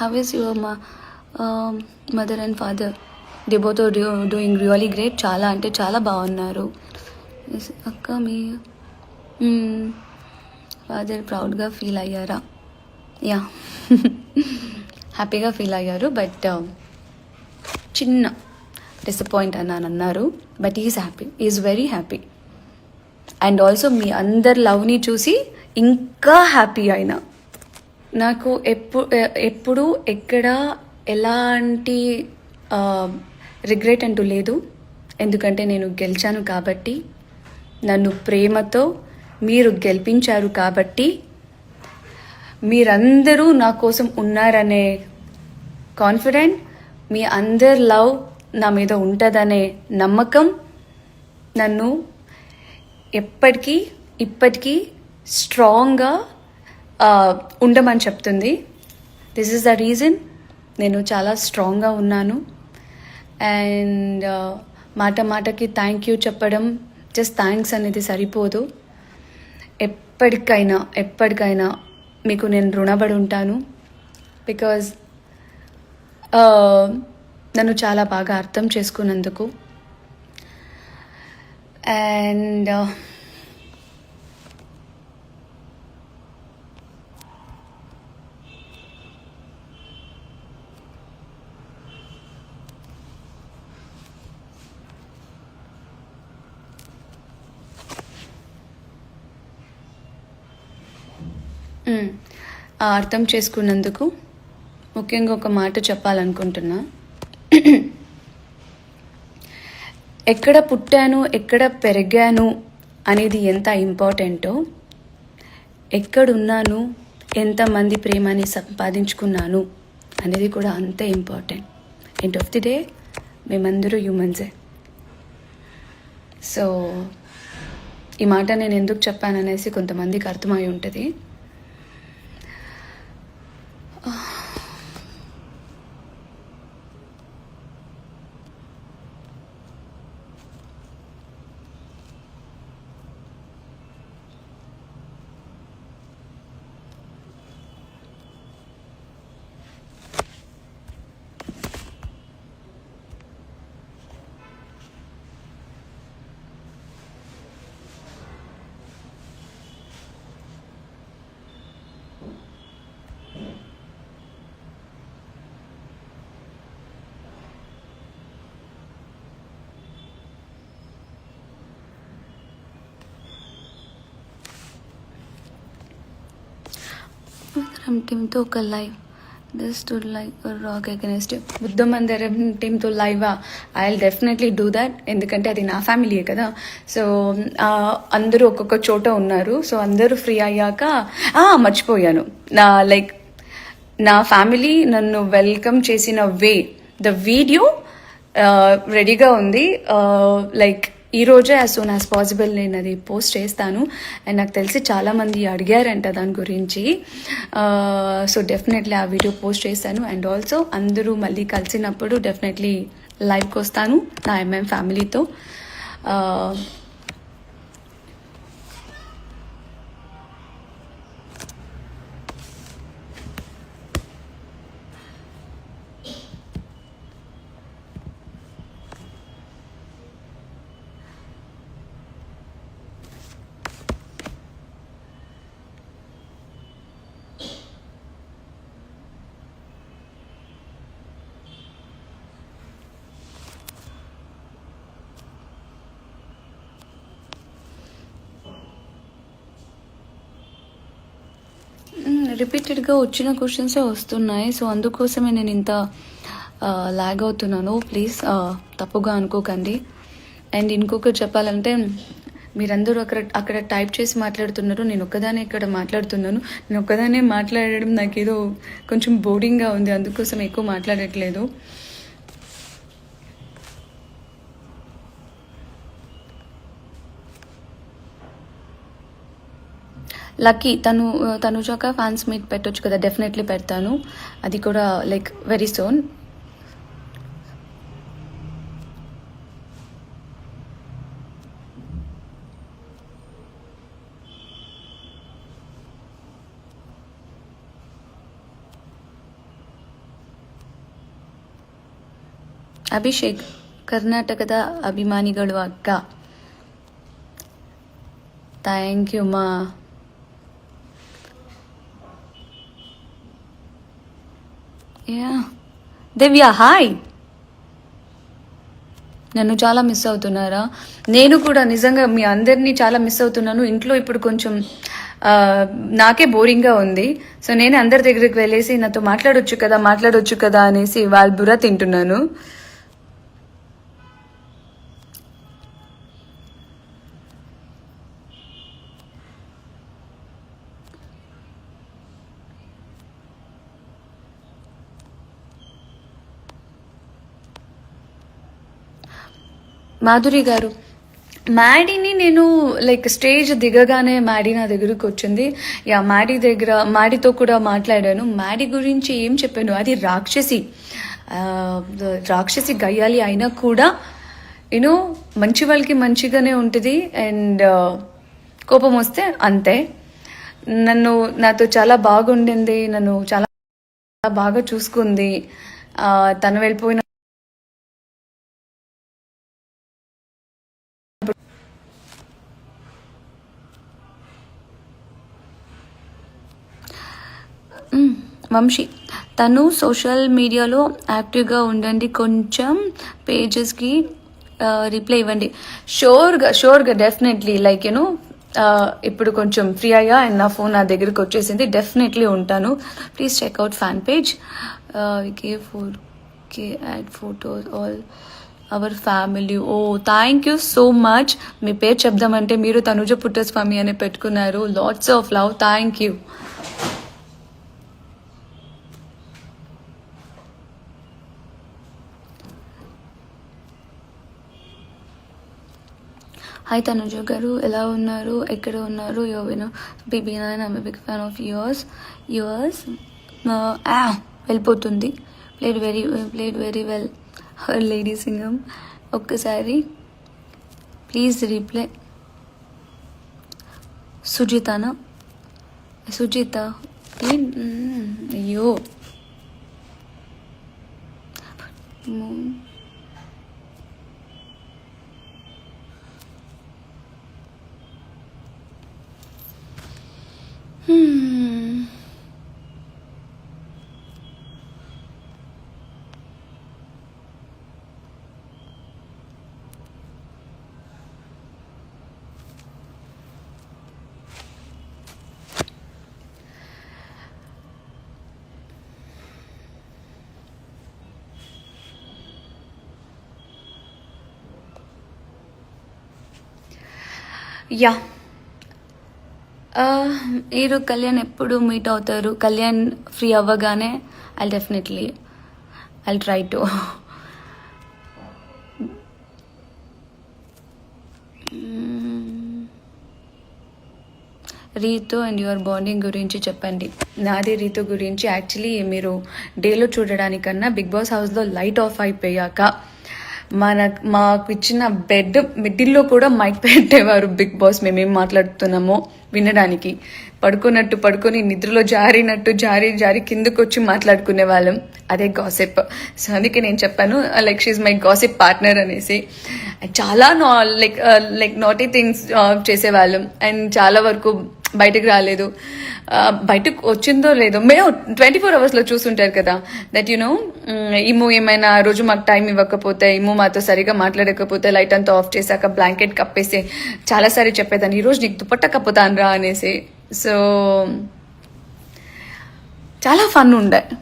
How is your mother and father? They both are doing really great. చాలా అంటే చాలా బాగున్నారు. అక్క మీ ఫాదర్ ప్రౌడ్గా ఫీల్ అయ్యారా? యా హ్యాపీగా ఫీల్ అయ్యారు. బట్ చిన్న డిసప్పాయింట్ అన్నారు. But is happy, is very happy. And also మీ అందరి లవ్ని చూసి ఇంకా హ్యాపీ అయినా. నాకు ఎప్పుడు ఎక్కడ ఎలాంటి రిగ్రెట్ అంటూ లేదు. ఎందుకంటే నేను గెలిచాను కాబట్టి, నన్ను ప్రేమతో మీరు గెలిపించారు కాబట్టి, మీరందరూ నా కోసం ఉన్నారనే కాన్ఫిడెంట్, మీ అందరి లవ్ నా మీద ఉంటుందనే నమ్మకం నన్ను ఇప్పటికీ స్ట్రాంగ్గా ఉండమని చెప్తుంది. దిస్ ఈస్ ద రీజన్ నేను చాలా స్ట్రాంగ్గా ఉన్నాను. అండ్ మాటకి థ్యాంక్ యూ చెప్పడం, జస్ట్ థ్యాంక్స్ అనేది సరిపోదు. ఎప్పటికైనా మీకు నేను రుణపడి ఉంటాను. బికాజ్ నన్ను చాలా బాగా అర్థం చేసుకున్నందుకు. అండ్ అర్థం చేసుకున్నందుకు ముఖ్యంగా ఒక మాట చెప్పాలనుకుంటున్నా. ఎక్కడ పుట్టాను, ఎక్కడ పెరిగాను అనేది ఎంత ఇంపార్టెంటో, ఎక్కడున్నాను, ఎంతమంది ప్రేమని సంపాదించుకున్నాను అనేది కూడా అంతే important. End of the day మేమందరూ హ్యూమన్సే. సో ఈ మాట నేను ఎందుకు చెప్పాననేసి కొంతమందికి అర్థమై ఉంటుంది. టీంతో ఒక live just like rock against Buddha Mandiram టీంతో లైవా? I will definitely do that. ఎందుకంటే అది నా ఫ్యామిలీయే కదా. సో అందరూ ఒక్కొక్క చోట ఉన్నారు. సో అందరూ ఫ్రీ అయ్యాక మర్చిపోయాను, నా ఫ్యామిలీ నన్ను వెల్కమ్ చేసిన ద వీడియో రెడీగా ఉంది. ఈరోజే యాజ్ సూన్ యాజ్ పాసిబుల్ నేను అది పోస్ట్ చేస్తాను. అండ్ నాకు తెలిసి చాలామంది అడిగారంట దాని గురించి. సో డెఫినెట్లీ ఆ వీడియో పోస్ట్ చేస్తాను. అండ్ ఆల్సో అందరూ మళ్ళీ కలిసినప్పుడు డెఫినెట్లీ లైవ్కి వస్తాను నా ఫ్యామిలీతో. రిపీటెడ్గా వచ్చిన క్వశ్చన్సే వస్తున్నాయి. సో అందుకోసమే నేను ఇంత లాగ్ అవుతున్నాను. ప్లీజ్ తప్పుగా అనుకోకండి. అండ్ ఇంకొకటి చెప్పాలంటే, మీరందరూ అక్కడ టైప్ చేసి మాట్లాడుతున్నారు, నేను ఒక్కదానే ఇక్కడ మాట్లాడుతున్నాను. నేను ఒక్కదానే మాట్లాడడం నాకేదో కొంచెం బోరింగ్గా ఉంది, అందుకోసం ఎక్కువ మాట్లాడట్లేదు. లక్కీ తనుజాక ఫ్యాన్స్ మీట్ పెట్టొచ్చు కదా? డెఫినెట్లీ పెడతాను, అది కూడా వెరీ సోన్. ಅಭಿಷೇಕ್ ಕರ್ನಾಟಕದ ಅಭಿಮಾನಿಗಳು ಅಕ್ಕ. ಥ್ಯಾಂಕ್ ಯು ಮಾ. యా దివ్య హాయ్. నన్ను చాలా మిస్ అవుతున్నారా? నేను కూడా నిజంగా మీ అందరినీ చాలా మిస్ అవుతున్నాను. ఇంట్లో ఇప్పుడు కొంచెం నాకే బోరింగ్గా ఉంది. సో నేను అందరి దగ్గరికి వెళ్ళేసి నాతో మాట్లాడొచ్చు కదా అనేసి వాళ్ళ బుర్ర తింటున్నాను. మాధురి గారు, మ్యాడీని నేను లైక్ స్టేజ్ దిగగానే మ్యాడీ నా దగ్గరకు వచ్చింది. మ్యాడీతో కూడా మాట్లాడాను. మ్యాడీ గురించి ఏం చెప్పాను, అది రాక్షసి గయ్యాలి అయినా కూడా యూనో మంచి వాళ్ళకి మంచిగానే ఉంటుంది. అండ్ కోపం వస్తే అంతే. నాతో చాలా బాగుండింది, నన్ను చాలా బాగా చూసుకుంది. తను వెళ్ళిపోయిన వంశీ, తను సోషల్ మీడియాలో యాక్టివ్గా ఉండండి, కొంచెం పేజెస్కి రిప్లై ఇవ్వండి. షూర్గా డెఫినెట్లీ లైక్ యూనో ఇప్పుడు కొంచెం ఫ్రీ అయ్యా అండ్ నా ఫోన్ నా దగ్గరికి వచ్చేసింది. డెఫినెట్లీ ఉంటాను. Please check out fan page. K4K and photos all our family. Oh thank you so much. మీ పేరు చెప్దామంటే మీరు తనుజ పుట్టస్వామి అని పెట్టుకున్నారు. Lots of love. Thank you. Hi Tanuja గారు, ఎలా ఉన్నారు, ఎక్కడ ఉన్నారు? యోవినో BB nine, I'm big fan of yours. వెళ్ళిపోతుంది. Played very well lady Singam. ఒక్కసారి ప్లీజ్ రీప్లై. సుజిత అయ్యో యా. మీరు కళ్యాణ్ ఎప్పుడు మీట్ అవుతారు? కళ్యాణ్ ఫ్రీ అవ్వగానే I try to. Ritu and your bonding గురించి చెప్పండి. నాది రీతు గురించి యాక్చువల్లీ మీరు డేలో చూడడానికన్నా బిగ్ బాస్ హౌస్లో లైట్ ఆఫ్ అయిపోయాక మాకు ఇచ్చిన బెడ్ మిడిల్లో కూడా మైక్ పెట్టేవారు బిగ్ బాస్. మేమేం మాట్లాడుతున్నామో వినడానికి. పడుకొని నిద్రలో జారి కిందకు వచ్చి మాట్లాడుకునే వాళ్ళం. అదే గాసిప్. సో అందుకే నేను చెప్పాను like she my gossip partner అనేసి. చాలా లైక్ నాటీ థింగ్స్ చేసేవాళ్ళం. అండ్ చాలా వరకు బయటకు రాలేదు. బయటకు వచ్చిందో లేదో మేము 24 hours చూస్తుంటారు కదా, దట్ యునో ఇమ్ము ఏమైనా రోజు మాకు టైం ఇవ్వకపోతే, ఇమ్ము మాతో సరిగా మాట్లాడకపోతే లైట్ అంతా ఆఫ్ చేశాక బ్లాంకెట్ కప్పేసి చాలాసారి చెప్పేదాన్ని, ఈరోజు నీకు దుపట్టా కప్పుతాను రా అనేసి. సో చాలా ఫన్ ఉండే.